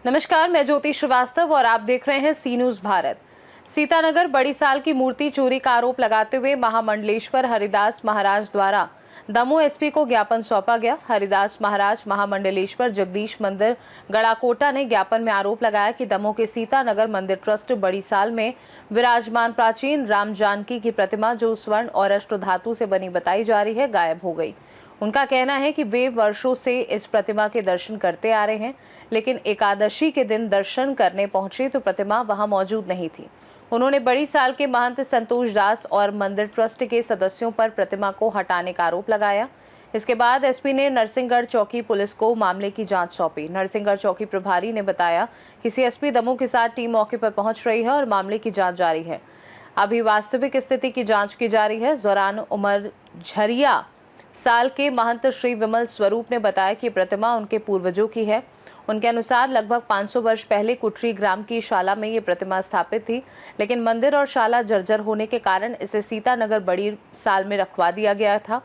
नमस्कार, मैं ज्योति श्रीवास्तव और आप देख रहे हैं सी न्यूज भारत। सीतानगर बड़ी साल की मूर्ति चोरी का आरोप लगाते हुए महामंडलेश्वर हरिदास महाराज द्वारा दमोह एसपी को ज्ञापन सौंपा गया। हरिदास महाराज महामंडलेश्वर जगदीश मंदिर गड़ाकोटा ने ज्ञापन में आरोप लगाया कि दमोह के सीतानगर मंदिर ट्रस्ट बड़ी साल में विराजमान प्राचीन राम जानकी की प्रतिमा, जो स्वर्ण और अष्ट धातु से बनी बताई जा रही है, गायब हो गई। उनका कहना है कि वे वर्षों से इस प्रतिमा के दर्शन करते आ रहे हैं, लेकिन एकादशी के दिन दर्शन करने पहुंचे तो प्रतिमा वहां मौजूद नहीं थी। उन्होंने बड़ी साल के महंत संतोष दास और मंदिर ट्रस्ट के सदस्यों पर प्रतिमा को हटाने का आरोप लगाया। इसके बाद एसपी ने नरसिंहगढ़ चौकी पुलिस को मामले की जांच सौंपी। नरसिंहगढ़ चौकी प्रभारी ने बताया कि सीएसपी दमोह के साथ टीम मौके पर पहुंच रही है और मामले की जांच जारी है। अभी वास्तविक स्थिति की जांच की जा रही है। इस दौरान उमर झरिया साल के महंत श्री विमल स्वरूप ने बताया कि प्रतिमा उनके पूर्वजों की है। उनके अनुसार लगभग 500 वर्ष पहले कुटरी ग्राम की शाला में ये प्रतिमा स्थापित थी, लेकिन मंदिर और शाला जर्जर होने के कारण इसे सीतानगर बड़ी साल में रखवा दिया गया था।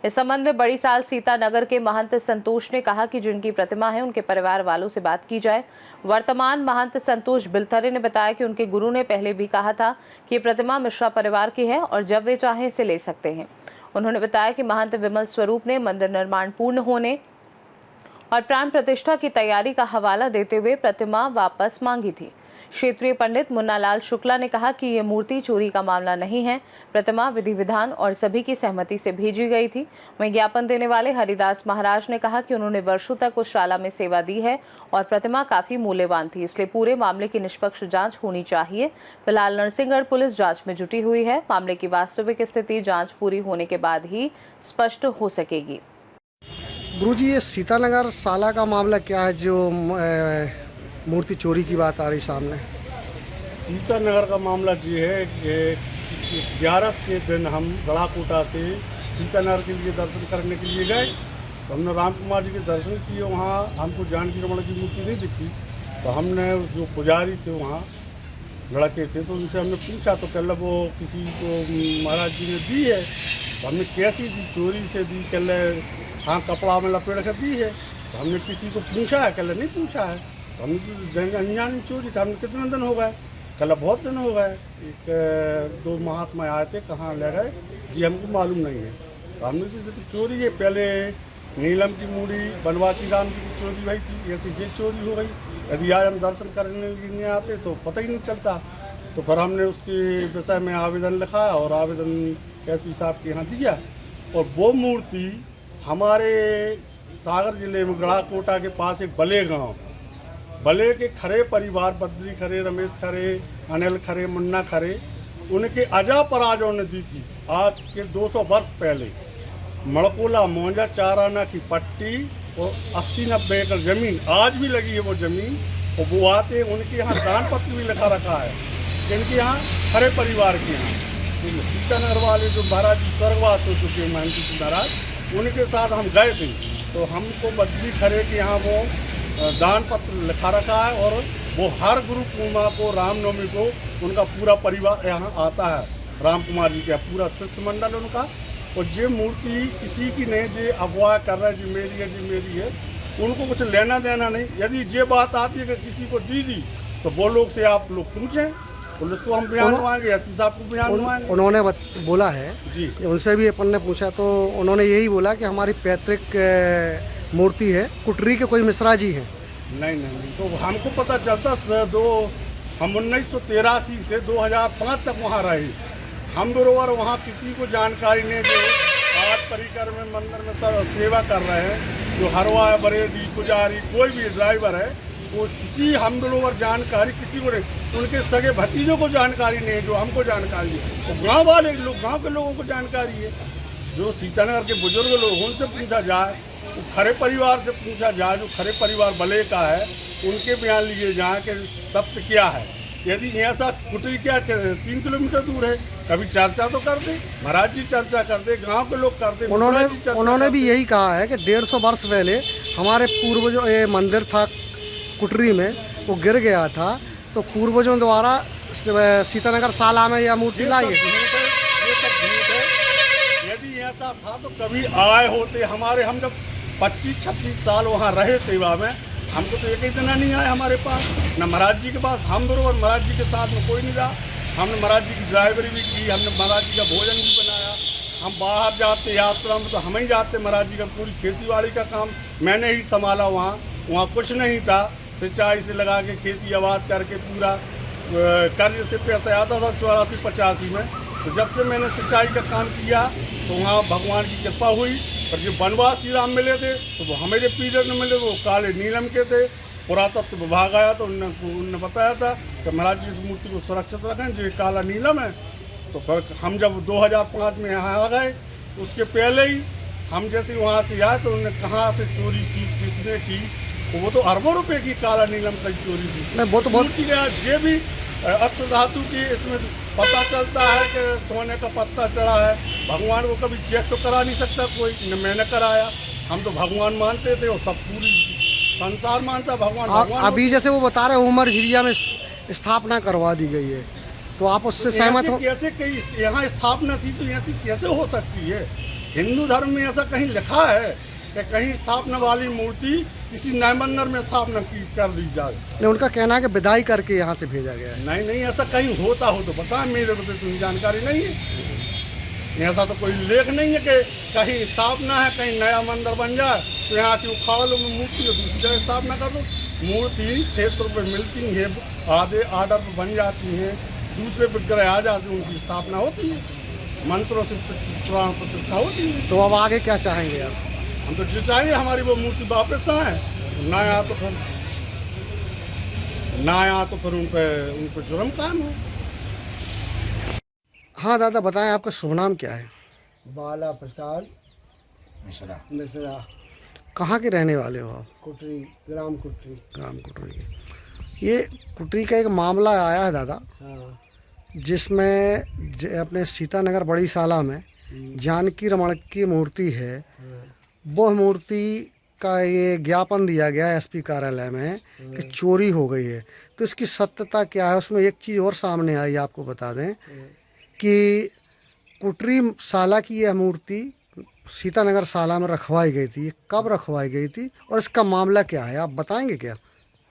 इस संबंध में बड़ी साल सीतानगर के महंत संतोष ने कहा कि जिनकी प्रतिमा है उनके परिवार वालों से बात की जाए। वर्तमान महंत संतोष बिलथरे ने बताया कि उनके गुरु ने पहले भी कहा था कि ये प्रतिमा मिश्रा परिवार की है और जब वे चाहें इसे ले सकते हैं। उन्होंने बताया कि महंत विमल स्वरूप ने मंदिर निर्माण पूर्ण होने और प्राण प्रतिष्ठा की तैयारी का हवाला देते हुए प्रतिमा वापस मांगी थी। क्षेत्रीय पंडित मुन्नालाल शुक्ला ने कहा कि ये मूर्ति चोरी का मामला नहीं है, प्रतिमा विधि विधान और सभी की सहमति से भेजी गई थी। वहीं ज्ञापन देने वाले हरिदास महाराज ने कहा कि उन्होंने वर्षों तक उस शाला में सेवा दी है और प्रतिमा काफी मूल्यवान थी, इसलिए पूरे मामले की निष्पक्ष जांच होनी चाहिए। फिलहाल नरसिंहगढ़ पुलिस जांच में जुटी हुई है। मामले की वास्तविक स्थिति जांच पूरी होने के बाद ही स्पष्ट हो सकेगी। गुरुजी, ये सीतानगर साला का मामला क्या है जो मूर्ति चोरी की बात आ रही सामने? सीतानगर का मामला ये है कि 11 के दिन हम गड़ाकोटा से सीतानगर के लिए दर्शन करने के लिए गए। तो हमने राम कुमार जी के दर्शन किए। वहाँ हमको जानकी रमन की मूर्ति नहीं दिखी, तो हमने जो पुजारी थे वहाँ लड़के थे, तो उनसे हमने पूछा तो कल वो किसी को महाराज जी ने दी है। तो हमने कैसी दी? चोरी से दी। कल हाँ कपड़ा में लपेट कर दी है। तो हमने किसी को पूछा है? कल नहीं पूछा है। तो हमने तो अनजान चोरी था। हमने कितने दिन हो गए? कल बहुत दिन हो गए। एक दो महात्मा आए थे, कहाँ ले गए जी हमको मालूम नहीं है। तो हमने तो चोरी है, पहले नीलम की मूड़ी बनवासी राम जी की चोरी हुई थी, ऐसी ये चोरी हो गई। यदि आज हम दर्शन करने नहीं आते तो पता ही नहीं चलता। तो फिर हमने उसके विषय में आवेदन लिखा और आवेदन एसपी साहब के यहाँ दिया। और वो मूर्ति हमारे सागर जिले में गड़ाकोटा के पास एक बले गांव, बले के खरे परिवार, बद्री खरे, रमेश खरे, अनिल खरे, मुन्ना खरे, उनके अजा पराजों ने दी थी आज के 200 वर्ष पहले। मड़कोला मोंजा 4 आना की पट्टी और 80-90 एकड़ जमीन आज भी लगी है वो जमीन। और वो आते उनके यहाँ दान पत्र भी लिखा रखा है, इनके यहाँ खरे परिवार के यहाँ। तो सीतानगर वाले जो महाराज स्वर्गवास हो चुके महंत जी महाराज, उनके साथ हम गए थे। तो हमको बद्री खरे के यहाँ वो दान पत्र लिखा रखा है और वो हर गुरु पूर्णिमा को, रामनवमी को उनका पूरा परिवार यहाँ आता है। राम कुमार जी का पूरा शिष्टमंडल उनका। और ये मूर्ति किसी की नहीं, जो अफवाह कर रहा है जी मेरी है, जी मेरी है, उनको कुछ लेना देना नहीं। यदि ये बात आती है कि किसी को दी तो वो लोग से आप लोग पूछें, पुलिस को हम बयान दवाएंगे, एसपी साहब को बयान दवाएंगे। उन्होंने बोला है जी, उनसे भी अपन ने पूछा तो उन्होंने यही बोला कि हमारी पैतृक मूर्ति है, कुटरी के कोई मिश्रा जी हैं। नहीं, तो हमको पता चलता हम 1983 से 2005 तक वहाँ रहे। हम बरोबर वहाँ किसी को जानकारी नहीं दे। आज परिकर में मंदिर में सब सेवा कर रहे हैं, जो हरवा है, बरेदी, पुजारी, कोई भी ड्राइवर है, वो किसी हम बरोबर जानकारी किसी को नहीं। उनके सगे भतीजों को जानकारी नहीं है जो हमको जानकारी है। तो गाँव वाले लोग, गाँव के लोगों को जानकारी है। जो सीतानगर के बुजुर्ग लोग, उनसे पूछा जाए, तो खरे परिवार से पूछा जाए, जो खरे परिवार भले का है, उनके बयान लिए जाए कि सत्य क्या है। यदि ऐसा कुटरी क्या 3 किलोमीटर दूर है, कभी चर्चा तो कर दे, महाराज जी चर्चा कर दे, गांव के लोग कर दे। उन्होंने भी यही कहा है कि 150 वर्ष पहले हमारे पूर्वजों ये मंदिर था कुटरी में, वो गिर गया था, तो पूर्वजों द्वारा सीतानगर साला में यह मूर्ति लाई है। यदि ऐसा था तो कभी आए होते। हम जब 25-26 साल वहाँ रहे सेवा में, हमको तो एक ही दिन नहीं आया हमारे पास, न महाराज जी के पास। हम बरोबर महाराज जी के साथ में कोई नहीं रहा। हमने महाराज जी की ड्राइवरी भी की, हमने महाराज जी का भोजन भी बनाया। हम बाहर जाते यात्रा में तो हम ही जाते, महाराज जी का पूरी खेती बाड़ी का काम मैंने ही संभाला। वहाँ कुछ नहीं था, सिंचाई से लगा के खेती आबाद करके पूरा कर्ज से पैसा आता था 84-85 में। तो जब से मैंने सिंचाई का काम किया तो वहाँ भगवान की कृपा हुई। पर जो वनवास श्री राम मिले थे तो वो हमारे पीरियड में मिले, वो काले नीलम के थे। पुरातत्व विभाग आया तो उन्होंने बताया था कि महाराज जी इस मूर्ति को सुरक्षित रखें, जो काला नीलम है। तो फिर हम जब 2005 में यहाँ आ गए, उसके पहले ही हम जैसे वहाँ से आए तो उन्होंने कहाँ से चोरी की, किसने की, तो वो तो अरबों रुपए की काला नीलम की चोरी थी। नहीं, वो तो बहुत मूर्ति का ये भी अष्ट धातु की इसमें पता चलता है कि सोने का पत्ता चढ़ा है। भगवान को कभी चेक तो करा नहीं सकता कोई, न मैंने कराया। हम तो भगवान मानते थे और सब पूरी संसार मानता भगवान। भगवान अभी जैसे वो बता रहे उमर झिरिया में स्थापना करवा दी गई है, तो आप उससे सहमत हो? कैसे कहीं यहाँ स्थापना थी तो ऐसी कैसे हो सकती है? हिंदू धर्म में ऐसा कहीं लिखा है कि कहीं स्थापना वाली मूर्ति किसी नए मंदिर में स्थापना कर दी जाए? नहीं, उनका कहना है कि विदाई करके यहाँ से भेजा गया है। नहीं, ऐसा कहीं होता हो तो बता, मेरे को तो इतनी जानकारी नहीं है। ऐसा तो कोई लेख नहीं है कि कहीं स्थापना है, कहीं नया मंदिर बन जाए तो यहाँ की उखाड़ लो मूर्ति को दूसरी जगह स्थापना कर दो। मूर्ति क्षेत्र पर मिलती है, आधे आर्डर पर बन जाती हैं, दूसरे विग्रह आ जाते हैं, उनकी स्थापना होती है, मंत्रों से प्राण प्रतिष्ठा होती है। तो अब आगे क्या चाहेंगे आप? हम तो जो चाहिए हमारी वो मूर्ति वापस आए, ना आया तो फिर उन पर जुर्म कायम हो। हाँ दादा, बताएं आपका शुभ नाम क्या है? बाला प्रसाद मिश्रा। कहाँ के रहने वाले हो आप? कुटरी, ग्राम कुटरी। ग्राम कुटरी के। ये कुटरी का एक मामला आया है दादा, हाँ, जिसमें अपने सीतानगर बड़ी साला में जानकी रमण की मूर्ति है। हाँ, वह मूर्ति का ये ज्ञापन दिया गया है एसपी कार्यालय में कि चोरी हो गई है। तो इसकी सत्यता क्या है? उसमें एक चीज़ और सामने आई, आपको बता दें कि कुटरी साला की यह मूर्ति सीतानगर साला में रखवाई गई थी। ये कब रखवाई गई थी और इसका मामला क्या है, आप बताएंगे क्या?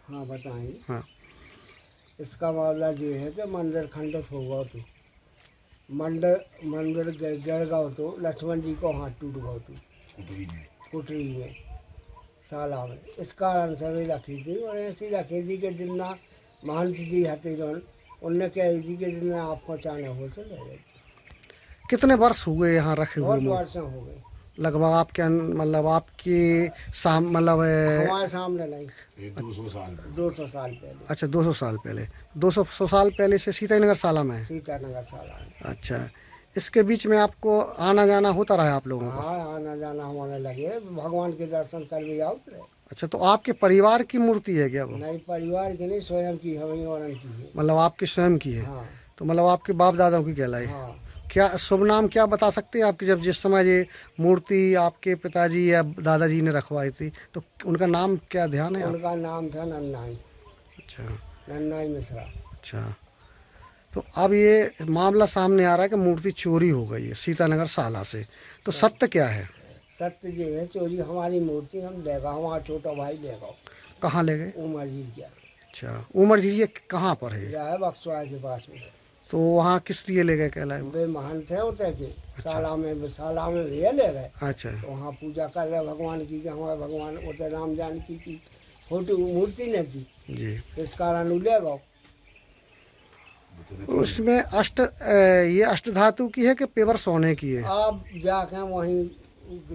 हाँ बताएंगे। हाँ, इसका मामला ये है कि मंदिर खंडित हो गया तो मंदिर गिर गया तो लक्ष्मण जी को हाथ टूट गया तो कुटरी में साला में। इस कारण से वे रखी थी, और ऐसी रखी थी कि जितना महंत जी हते जौन उनने कह रही थी कि जितना आप पहुँचाने हो तो ले गए। कितने वर्ष हुए यहाँ रखे हुए बहुत मूर्ति? वर्ष हो गए लगभग आपके मतलब आपके मतलब हमारे सामने नहीं, 200 साल पहले। अच्छा, 200 साल पहले। 200 साल पहले से सीतानगर साला में है? सीतानगर साला में। अच्छा, इसके बीच में आपको आना जाना होता रहा है आप लोगों का? हाँ, आना जाना होने लगे, भगवान के दर्शन कर भी आओ। अच्छा, तो आपके परिवार की मूर्ति है क्या वो? नहीं, परिवार की नहीं, स्वयं की हमें औरन की है। मतलब आपकी स्वयं की है? हाँ, तो मतलब आपके बाप दादाओं की कहलाई? हाँ। क्या शुभ नाम क्या बता सकते हैं आपकी, जब जिस समय ये मूर्ति आपके पिताजी या दादाजी ने रखवाई थी, तो उनका नाम क्या ध्यान है? उनका नाम था नन्नाई। अच्छा, नन्नाई मिश्रा। अच्छा। तो अब ये मामला सामने आ रहा है कि मूर्ति चोरी हो गई है सीतानगर साला से, तो सत्य क्या है? सत्य ये है, चोरी हमारी मूर्ति हम ले गए, हमारा छोटा भाई ले गए। कहाँ ले गए? उमर जी क्या। अच्छा, उमर जी ये कहाँ पर है? क्या है, बक्सवा के पास में। तो वहाँ किस लिए ले गए कहलाए? वे महंत है उतर के साला में भैया ले गए। अच्छा, तो वहाँ पूजा कर रहे भगवान की, कि हमारे भगवान उतर राम जानकी की फोटो मूर्ति नहीं थी, जी। इस कारण ले गए। उसमें ये अष्ट धातु की है कि पेवर सोने की है? आप जाके वहीं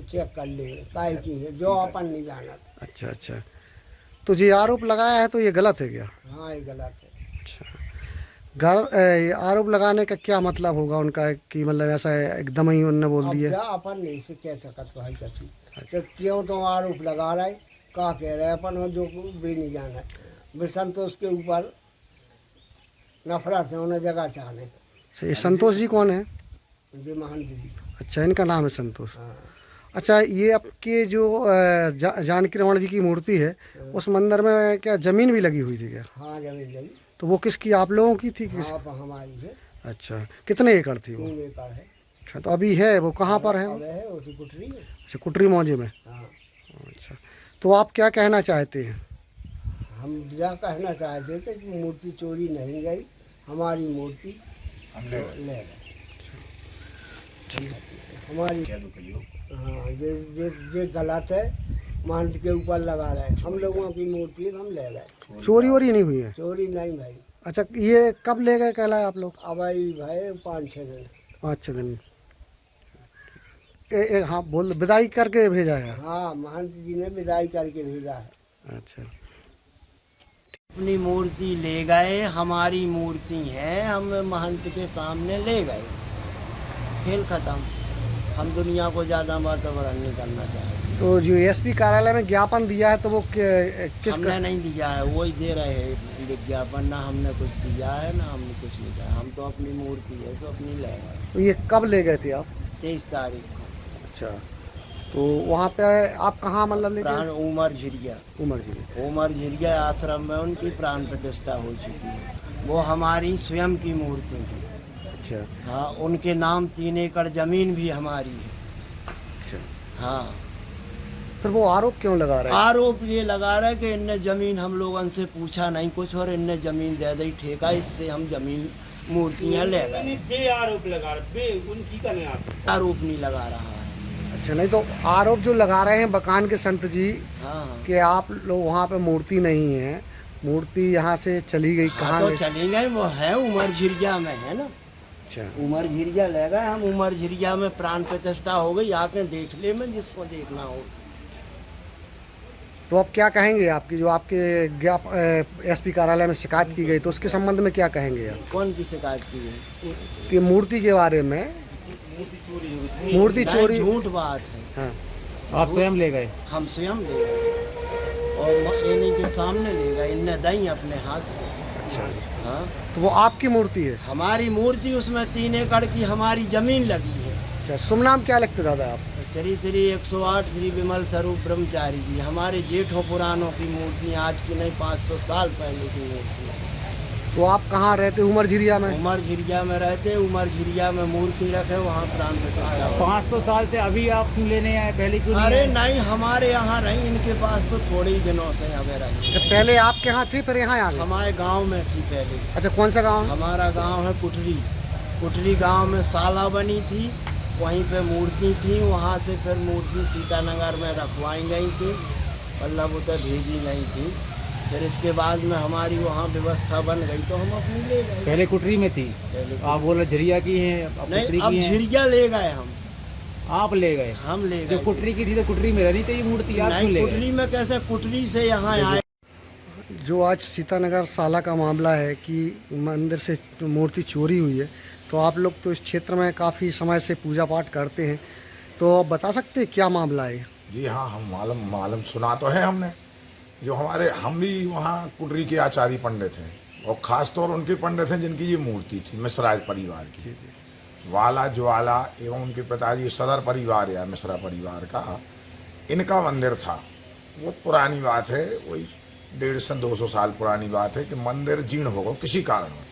चेक कर ले काय की है, जो अपन नहीं जाना। अच्छा, अच्छा। तो ये आरोप लगाया है तो ये गलत है क्या? हाँ, ये गलत है। आरोप लगाने का क्या मतलब होगा उनका कि मतलब ऐसा है एकदम ही उन्होंने बोल अब दिया? क्या अपन नहीं से कह सकत भाई कछु, तो क्यों तो आरोप लगा रहा है, का कह रहे अपन हो जो भी नहीं जाना है। वे संतोष के ऊपर नफरत है, उन्हें जगह चाहने। ये संतोष जी कौन है? जी महंत जी। अच्छा, इनका नाम है संतोष। हाँ, अच्छा, ये आपके जो जानकी रमण जी की मूर्ति है, उस मंदिर में क्या जमीन भी लगी हुई थी क्या? हाँ, जमीन लगी। तो वो किसकी, आप लोगों की थी? किस? हाँ, हमारी है। अच्छा, कितने एकड़ थी वो? 3 एकड़ है। अच्छा, तो अभी है वो कहाँ पर है? अब है उसी कुटरी है। अच्छा, कुटरी मौजे में। हाँ, अच्छा, तो आप क्या कहना चाहते हैं? हम यह कहना चाहते थे कि मूर्ति चोरी नहीं गई, हमारी मूर्ति हम ले ले गए। हमारी हाँ जे गलत है महंत के ऊपर लगा रहे, हम लोगों की मूर्ति हम ले गए। चोरी वोरी नहीं हुई है? चोरी नहीं भाई। अच्छा, ये कब ले गए कहलाए आप लोग? अब आई भाई 5-6 दिन। 5-6 दिन। हाँ, बोल विदाई करके भेजा है? हाँ, महंत जी ने विदाई करके भेजा है। अच्छा, अपनी मूर्ति ले गए, हमारी मूर्ति है, हम महंत के सामने ले गए, खेल खत्म। हम दुनिया को ज़्यादा वातावरण नहीं करना चाहते। तो जो एसपी कार्यालय में ज्ञापन दिया है तो वो किस हमने नहीं दिया है, वही दे रहे हैं विज्ञापन। ना हमने कुछ दिया है ना हमने कुछ नहीं दिया। हम तो अपनी मूर्ति है तो अपनी ले गए। तो ये कब ले गए थे आप? 23 तारीख को। अच्छा, तो वहाँ पे आप कहाँ मतलब ले प्राण गए? उमर झिरिया, उमर झिरिया आश्रम में उनकी प्राण प्रतिष्ठा हो चुकी है। वो हमारी स्वयं की मूर्ति है। अच्छा, हाँ, उनके नाम 3 एकड़ जमीन भी हमारी है। अच्छा। हाँ, फिर वो आरोप क्यों लगा रहे हैं? आरोप ये लगा रहा है कि इनने जमीन हम लोगों से पूछा नहीं कुछ और इनने जमीन दे दी ठेका, इससे हम जमीन मूर्तियाँ ले गए। बे आरोप लगा रहे, उनकी का नहीं आरोप नहीं लगा रहा है। अच्छा, नहीं तो आरोप जो लगा रहे हैं बकान के संत जी हाँ, कि आप लोग वहाँ पे मूर्ति नहीं है, मूर्ति यहाँ से चली गई, कहाँ तो गई? चली गए, वो है उमर झिरिया में है ना। अच्छा, उमर झिरिया ले गए हम, उमर झिरिया में प्राण प्रतिष्ठा हो गई, आके देख ले में जिसको देखना हो। तो अब क्या कहेंगे? आपकी जो आपके एसपी कार्यालय में शिकायत की गई तो उसके संबंध में क्या कहेंगे आप? कौन की शिकायत की है? कि मूर्ति के बारे में, मूर्ति चोरी। झूठ बात है। हाँ, आप स्वयं ले गए? हम स्वयं ले गए और इन्हीं के सामने ले गए, इनने दई अपने हाथ से। अच्छा, हाँ, तो वो आपकी मूर्ति है? हमारी मूर्ति, उसमें 3 एकड़ की हमारी जमीन लगी है। अच्छा, शुभ नाम क्या लिखते दादा आप? श्री श्री 108 श्री विमल स्वरूप ब्रह्मचारी जी, हमारे जेठों पुरानों की मूर्ति, आज की नहीं 500 साल पहले की मूर्ति है। तो आप कहाँ रहते? उमर झिरिया में? उमर झिरिया में रहते, उमर झिरिया में मूर्ति रखे, वहाँ प्राण प्रतिष्ठा हो। 500 साल से अभी आप क्यों लेने आए? पहले क्यों नहीं अरे आए? नहीं, हमारे यहाँ रही, इनके पास तो थोड़े ही दिनों से हमें रही। अच्छा, पहले आपके यहाँ थी फिर यहाँ आ गए? हमारे गांव में थी पहले। अच्छा, कौन सा गांव? हमारा गांव है कुटरी। कुटरी गांव में साला बनी थी, वहीं पे मूर्ति थी। वहाँ से फिर मूर्ति सीतानगर में रखवाई गई थी, मतलब उधर भेजी नहीं थी। फिर इसके बाद में हमारी वहाँ व्यवस्था बन गई तो हम अपनी ले गए। पहले कुटरी में थी, पहले आप बोल रहे झिरिया की हैं, अब नहीं, कुटरी अब की हैं। झिरिया ले गए हम। आप ले गए? हम ले जो गए। कुटरी की थी तो कुटरी में रहनी चाहिए मूर्ति, आप क्यों नहीं, ले गए? कुटरी में कैसे, कुटरी से यहाँ आए। जो आज सीतानगर साला का मामला है कि मंदिर से मूर्ति चोरी हुई है, तो आप लोग तो इस क्षेत्र में काफ़ी समय से पूजा पाठ करते हैं, तो आप बता सकते हैं क्या मामला है? जी हाँ, हम मालूम सुना तो है हमने। जो हम भी वहाँ कुटरी के आचार्य पंडित हैं, और ख़ास तौर उनके पंडित हैं जिनकी ये मूर्ति थी, मिश्रा परिवार की। वाला ज्वाला एवं उनके पिताजी सदर परिवार या मिश्रा परिवार का इनका मंदिर था। बहुत पुरानी बात है, वही 150 से 200 साल पुरानी बात है कि मंदिर जीर्ण हो गया किसी कारण में।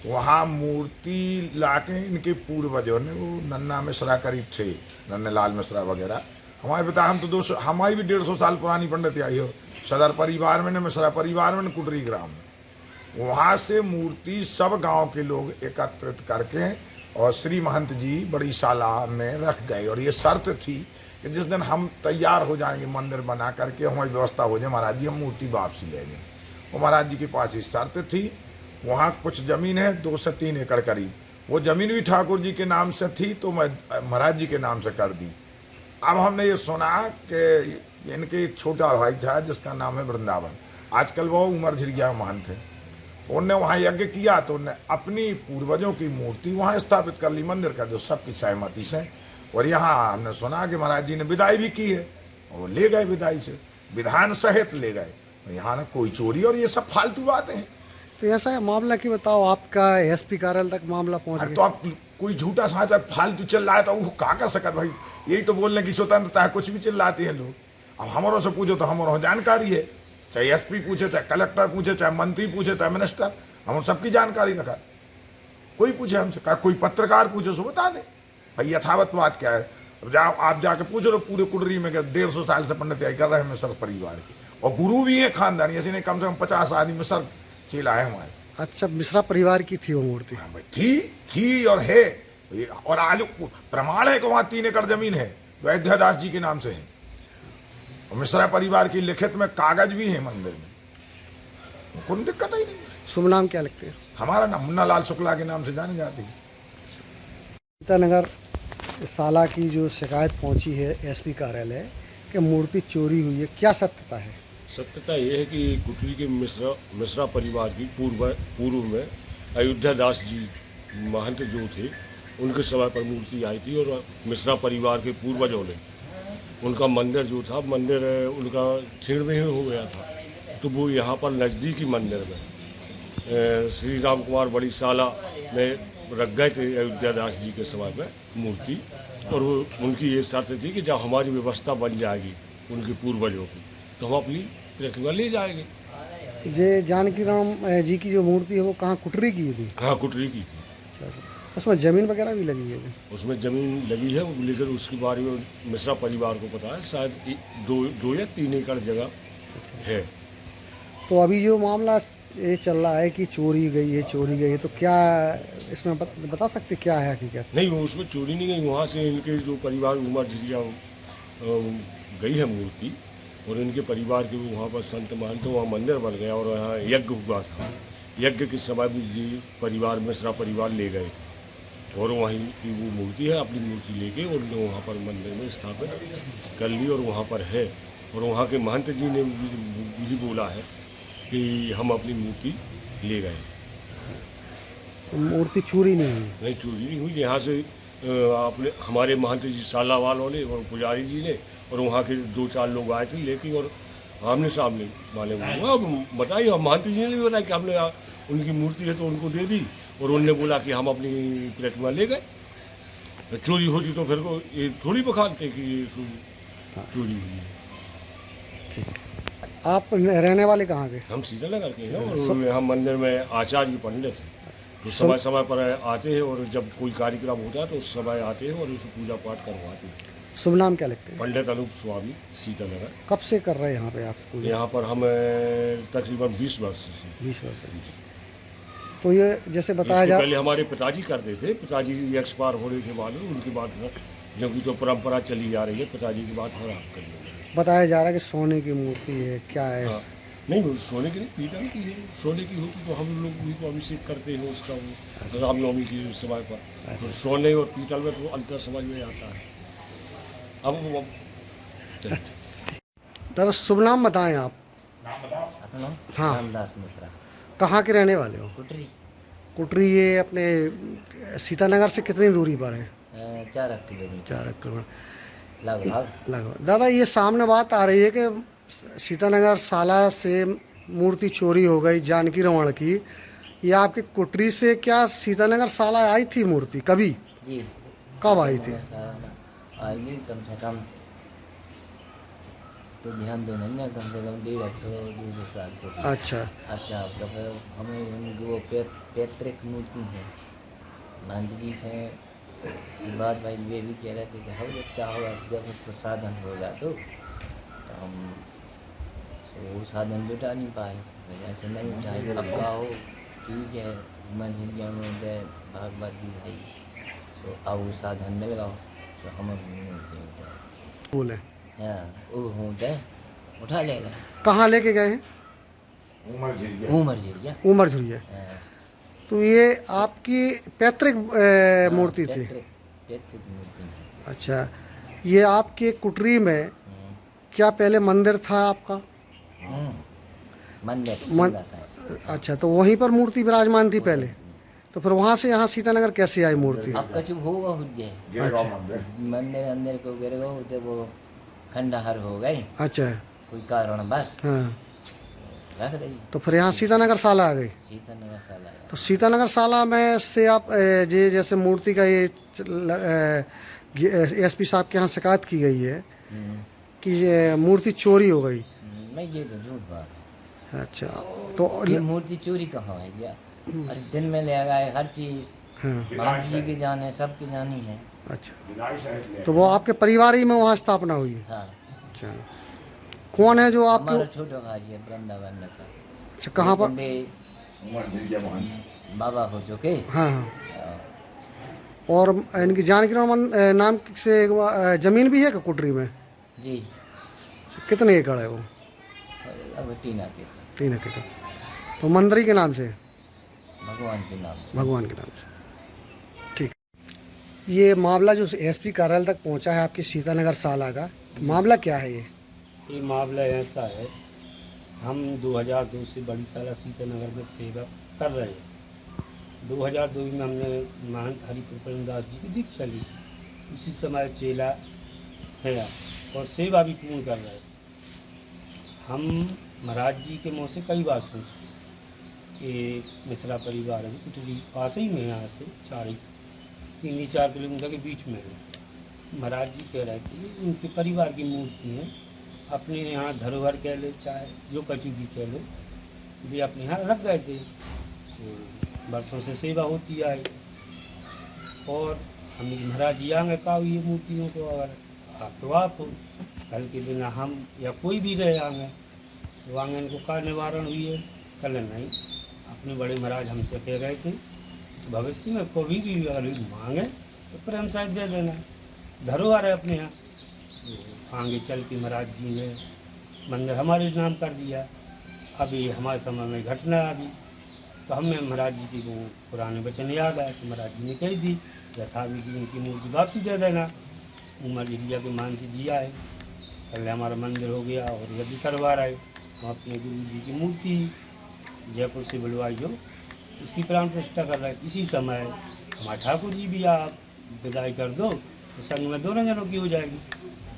वहाँ मूर्ति लाके इनके पूर्वजों ने, वो नन्ना मिश्रा करीब थे, नन्ने लाल मिश्रा वगैरह, हमारे पिता, हम तो 200, हमारी भी 150 साल पुरानी पंडित आई हो, सदर परिवार में, न मिश्रा परिवार में, न कुटरी ग्राम में। वहाँ से मूर्ति सब गांव के लोग एकत्रित करके और श्री महंत जी बड़ी शाला में रख गए। और ये शर्त थी कि जिस दिन हम तैयार हो जाएंगे मंदिर बना करके, हमारी व्यवस्था हो जाए, महाराज जी हम मूर्ति वापसी ले लें। वो महाराज जी के पास ही शर्त थी। वहाँ कुछ ज़मीन है 2 से 3 एकड़ करीब, वो ज़मीन भी ठाकुर जी के नाम से थी, तो मैं महाराज जी के नाम से कर दी। अब हमने ये सुना कि इनके एक छोटा भाई था जिसका नाम है वृंदावन, आजकल वो उमर झिरिया महंत थे, उनने वहाँ यज्ञ किया तो उनने अपनी पूर्वजों की मूर्ति वहाँ स्थापित कर ली मंदिर का, जो सबकी सहमति से। और यहाँ हमने सुना कि महाराज जी ने विदाई भी की है, और ले गए विदाई से, विधान सहित ले गए। यहाँ ना कोई चोरी और ये सब फालतू बातें हैं। तो ऐसा है मामला कि बताओ, आपका एसपी कार्यालय तक मामला पहुंच तो गया? आप कोई झूठा साझा फालतू चिल्ला रहा है तो वो का कर सकत भाई, यही तो बोलने की स्वतंत्रता है, कुछ भी चिल्लाते हैं लोग। अब हमारों से पूछो तो हमारों जानकारी है, चाहे एसपी पूछे, चाहे कलेक्टर पूछे, चाहे मंत्री पूछे, चाहे मिनिस्टर, हम सबकी जानकारी रखा। कोई पूछे हमसे, कोई पत्रकार पूछे सो बता दें भाई यथावत बात क्या है। अब आप जाके पूछ लो पूरे कुटरी में 150 साल से पंडित कर रहे हैं मिश्र परिवार की, और गुरु भी हैं खानदानी, ऐसे नहीं कम से कम 50 आदमी मिस्र चेला है हमारे। अच्छा, मिश्रा परिवार की थी वो मूर्ति। हाँ भाई, थी और है। और आज प्रमाण है कि वहाँ 3 एकड़ जमीन है जो अयोध्या दास जी के नाम से है, और मिश्रा परिवार की लिखित में कागज भी है मंदिर में, कोई दिक्कत ही नहीं। शुभ नाम क्या लगते हैं? हमारा नाम मुन्ना लाल शुक्ला के नाम से जानी जाती है। सीतानगर साला की जो शिकायत पहुंची है एसपी कार्यालय कि मूर्ति चोरी हुई है, क्या सत्यता है? सत्यता यह है कि कुटरी के मिश्रा परिवार की पूर्व में अयोध्या दास जी महंत जो थे उनके समय पर मूर्ति आई थी, और मिश्रा परिवार के पूर्वजों ने उनका मंदिर जो था, मंदिर उनका छीण में हो गया था, तो वो यहाँ पर नज़दीकी मंदिर में श्री राम कुमार बड़ी साला में रख गए थे अयोध्या दास जी के समय में मूर्ति, और वो उनकी ये शर्त थी कि जब हमारी व्यवस्था बन जाएगी उनके पूर्वजों की तो हम अपनी प्रतिमा ले जाएंगे। ये जानकी राम जी की जो मूर्ति है वो कहाँ, कुटरी की थी? हाँ, कुटरी की थी। उसमें जमीन वगैरह भी लगी है? उसमें ज़मीन लगी है, लेकिन उसके बारे में मिश्रा परिवार को पता है, शायद 2 या 3 एकड़ जगह है। तो अभी जो मामला ये चल रहा है कि चोरी गई है, तो क्या इसमें बता सकते क्या है हकीकत? नहीं, वो उसमें चोरी नहीं गई, वहाँ से इनके जो परिवार उमर झिरिया गई है मूर्ति, और इनके परिवार के वहाँ पर संत महंत वहाँ मंदिर बन गया, और यहाँ यज्ञ हुआ था। यज्ञ के समय भी ये परिवार मिश्रा परिवार ले गए थे, और वहीं की वो मूर्ति है, अपनी मूर्ति लेके उन्होंने वहाँ पर मंदिर में स्थापित कर ली, और वहाँ पर है। और वहाँ के महंत जी ने भी बोला है कि हम अपनी मूर्ति ले गए। तो मूर्ति चोरी नहीं हुई? नहीं, चोरी नहीं हुई। यहाँ से आपने हमारे महंत जी सालावाल वाले और पुजारी जी ने और वहाँ के 2-4 लोग आए थे लेके, और आमने सामने माने हुआ बताइए, महंत जी ने भी बताया कि हमने उनकी मूर्ति है तो उनको दे दी, और उन्होंने बोला कि हम अपनी प्रतिमा ले गए। तो चोरी होती तो फिर को ये थोड़ी बखानते कि ये चोरी हुई है। आप रहने वाले कहाँ के? हम सीतानगर के हैं, और हम मंदिर में आचार्य पंडित हैं, तो समय समय पर आते हैं, और जब कोई कार्यक्रम होता है तो उस समय आते हैं और उसे पूजा पाठ करवाते हैं। शुभ नाम क्या लगते हैं? पंडित अनूप स्वामी, सीतानगर। कब से कर रहे हैं यहाँ पे आप? यहाँ पर हम तकरीबन 20 वर्ष से। 20 वर्ष से। तो ये जैसे बताया जा, पहले हमारे पिताजी करते थे, पिताजी एक्सपायर होने के बाद उनके बाद जब तो परंपरा चली जा रही है, पिताजी की बात हो रहा करने लगे। बताया जा रहा है कि सोने की मूर्ति है, क्या है? हाँ, नहीं, वो सोने की नहीं, पीतल की है। सोने की होती तो हम लोग भी तो अभिषेक करते हैं उसका, वो रामनवमी के समय पर। तो सोने और पीतल में तो अंतर समझ में आता है। अब दादा शुभ नाम बताएं आप। हाँ, रामदास मिश्रा। कहाँ के रहने वाले हो? कुटरी। कुटरी ये अपने सीतानगर से कितनी दूरी पर है? 4 किलोमीटर 4 किलोमीटर लगभग। दादा ये सामने बात आ रही है कि सीतानगर साला से मूर्ति चोरी हो गई जानकी रमण की। ये आपके कुटरी से क्या सीतानगर साला आई थी मूर्ति कभी? जी। कब आई थी? आएगी कम से कम, तो ध्यान दो नहीं, कम से कम 150-200 साल को। अच्छा, अच्छा, तो फिर हमें उनकी वो पैतृक मूर्ति है नंद जी से बात भाई वे भी कह रहे थे कि हम जब चाहो जब तो साधन होगा तो हम वो साधन जुटा नहीं पाए, वजह से नहीं उठाए। अब कहो ठीक है, मंझिया में दे भागवत भी भाई, तो अब वो साधन मिल गया तो हम अपनी मूर्ति उठाए। बोले हाँ, वो होते उठा ले गए। कहाँ लेके गए हैं? उमर झिरिया। उमर झुरिया। हाँ, तो ये आपकी पैतृक मूर्ति थी? पैतृक मूर्ति है। अच्छा, ये आपके कुटरी में क्या पहले मंदिर था आपका? मंदिर था। अच्छा, तो वहीं पर मूर्ति विराजमान थी पहले, तो फिर वहाँ से यहाँ सीतानगर कैसे आई मूर्ति? अब कछु होगा हुज्जे मंदिर अंदर को गिर गो तो वो खंडहर हो गए, अच्छा, कोई कारण बस हाँ, रख दी। तो फिर यहाँ सीतानगर साला आ गई। सीतानगर साला तो सीतानगर साला में से आप ये जैसे मूर्ति का ये एसपी साहब के यहाँ शिकायत की गई है कि ये मूर्ति चोरी हो गई। मैं ये तो झूठ बात है। अच्छा, तो ये मूर्ति चोरी कहाँ है या हर दिन में ले गए, हर चीज हाँ, महाराज जी की जाने, सबकी जानी है। अच्छा, तो वो आपके परिवार ही में वहाँ स्थापना हुई है? हाँ। अच्छा, कौन है जो हमारा आपके? छोटा भाई है वृंदावन नशा। अच्छा, कहाँ पर? बाबा हो चुके। हाँ हाँ। और इनकी जानकी नाम से जमीन भी है क्या कुटरी में? जी कितने एकड़ है वो? अब 3 आके 3 एकड़। तो मंदिर के नाम से? भगवान के नाम से। भगवान के नाम से। ठीक। ये मामला जो एसपी कार्यालय तक पहुंचा है आपकी सीतानगर साला का, मामला क्या है ये मामला ऐसा है, हम 2002 से बड़ी साला सीतानगर में सेवा कर रहे हैं। 2002 में हमने महंत हरिकृपाल दास जी की दीक्षा ली। उसी समय चेला है और सेवा भी पूर्ण कर रहे हैं। हम महाराज जी के मुँह से कई बार सुन कि मिश्रा परिवार है कुटरी पास ही में, यहाँ से 3-4 किलोमीटर के बीच में है। महाराज जी कह रहे थे कि उनके परिवार की मूर्ति है, अपने यहाँ धरोहर कह ले चाहे जो कछु भी कह ले, वे अपने यहाँ रख गए थे। तो बरसों से सेवा होती आई और हमने महाराज जी आएंगे का ये मूर्तियों को, अगर आप तो आप हो, कल के दिन हम या कोई भी रहे आएंगे तो आएंगे इनको का निवारण हुई है? कल नहीं, अपने बड़े महाराज हमसे कह रहे थे भविष्य में कभी भी अगर मांगे तो प्रेम साथ दे देना, धरोहर है अपने यहाँ। तो आगे चल के महाराज जी ने मंदिर हमारे नाम कर दिया। अभी हमारे समय में घटना आ गई तो हमें महाराज जी की वो पुराने वचन याद आए तो महाराज जी ने कही थी यथाविधि उनकी मूर्ति वापसी दे देना। उमर एरिया के मान के जी आए, पहले हमारा मंदिर हो गया और यदि करवा रहे हम अपने गुरु जी की मूर्ति जयपुर से बुलवाई जो उसकी प्राण प्रतिष्ठा कर रहे। इसी समय हमारे ठाकुर जी भी आप विदाई कर दो तो संग में दोनों जनों की हो जाएगी।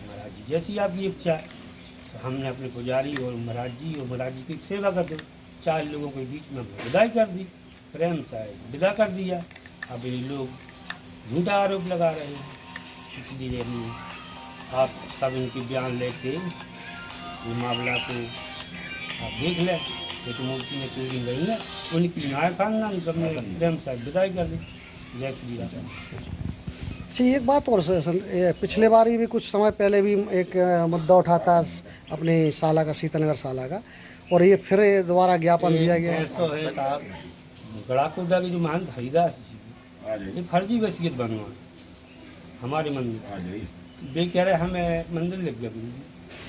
महाराज जी जैसी आपकी इच्छा है। तो हमने अपने पुजारी और महाराज जी की सेवा कर दो, 4 लोगों के बीच में हमने विदाई कर दी, प्रेम से विदा कर दिया। अब ये लोग झूठा आरोप लगा रहे हैं, इसलिए हम आप सब इनके बयान लेके ये मामला को आप देख लें। एक मूर्ति में चोरी नहीं है, उनकी न्याय खानदान सबने प्रेम से विदाई कर दी। जय श्री राम। जी, एक बात और पिछले बार भी कुछ समय पहले भी एक मुद्दा उठा था अपने साला का, सीतानगर साला का, और ये फिर दोबारा ज्ञापन दिया गया है। ऐसा है साहब, गड़ाकोटा के जो महंत हरिदास जी ये फर्जी वसीयत बनवा हमारे मंदिर, वे कह रहे हमें मंदिर लिख गए।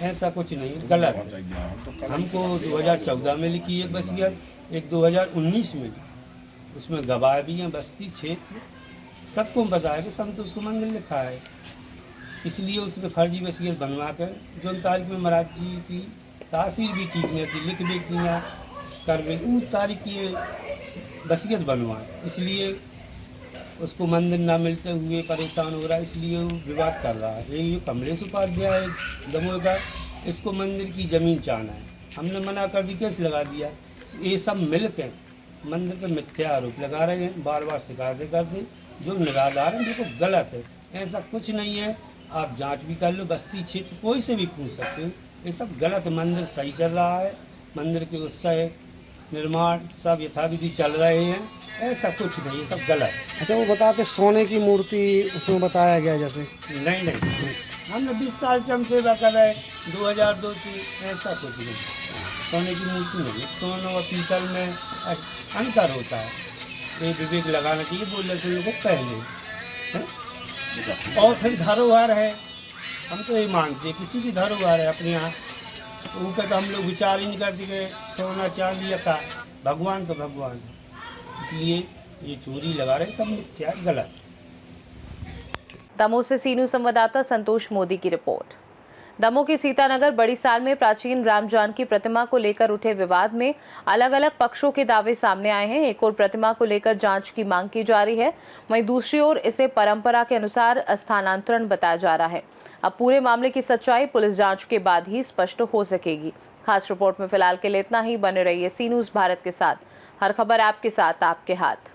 ऐसा कुछ नहीं, गलत है। हमको 2014 में लिखी एक वसीयत, एक 2019 में, उसमें गवाह भी हैं, बस्ती क्षेत्र सबको बताया कि संतोष को मंदिर लिखा है। इसलिए उसने फर्जी वसीयत बनवा कर जो तारीख में महाराज जी की तासीर भी ठीक नहीं थी, लिख भी किया कर भी उस तारीख की वसीयत बनवाए, इसलिए उसको मंदिर ना मिलते हुए परेशान हो रहा है, इसलिए वो विवाद कर रहा है। ये कमलेश उपाध्याय दमोह का, इसको मंदिर की ज़मीन चाहना है। हमने मना कर दी, केस लगा दिया। ये सब मिल के मंदिर पर मिथ्या आरोप लगा रहे हैं, बार बार शिकायतें करते, जो निराधार है देखो गलत है। ऐसा कुछ नहीं है, आप जांच भी कर लो, बस्ती क्षेत्र कोई से भी पूछ सकते हो। ये सब गलत, मंदिर सही चल रहा है, मंदिर के उत्सव निर्माण सब यथाविधि चल रहे हैं, ऐसा कुछ नहीं, ये सब गलत। अच्छा, वो बताते सोने की मूर्ति उसमें बताया गया जैसे? नहीं, हमने 20 साल से हम सेवा कर रहे हैं, 2002 से, ऐसा कुछ नहीं। सोने की मूर्ति नहीं, सोने और पीतल में अंतर होता है, ये विवेक लगाना चाहिए बोलने से लोगों को पहले है? और फिर धरोहर है, हम तो ये मानते हैं किसी की धरोहर है अपने यहाँ, तो ऊपर तो हम लोग विचार ही नहीं करते कि सोना चांदी या का, भगवान तो भगवान है। इसलिए ये चोरी लगा रहे सब मिथ्या, गलत। दमोह से सीनू संवाददाता संतोष मोदी की रिपोर्ट। दमोह के सीतानगर बड़ी साल में प्राचीन राम जानकी प्रतिमा को लेकर उठे विवाद में अलग अलग पक्षों के दावे सामने आए हैं। एक ओर प्रतिमा को लेकर जांच की मांग की जा रही है, वहीं दूसरी ओर इसे परंपरा के अनुसार स्थानांतरण बताया जा रहा है। अब पूरे मामले की सच्चाई पुलिस जांच के बाद ही स्पष्ट हो सकेगी। खास रिपोर्ट में फिलहाल के लिए इतना ही। बने रहिए सी न्यूज़ भारत के साथ। हर खबर आपके साथ, आपके हाथ।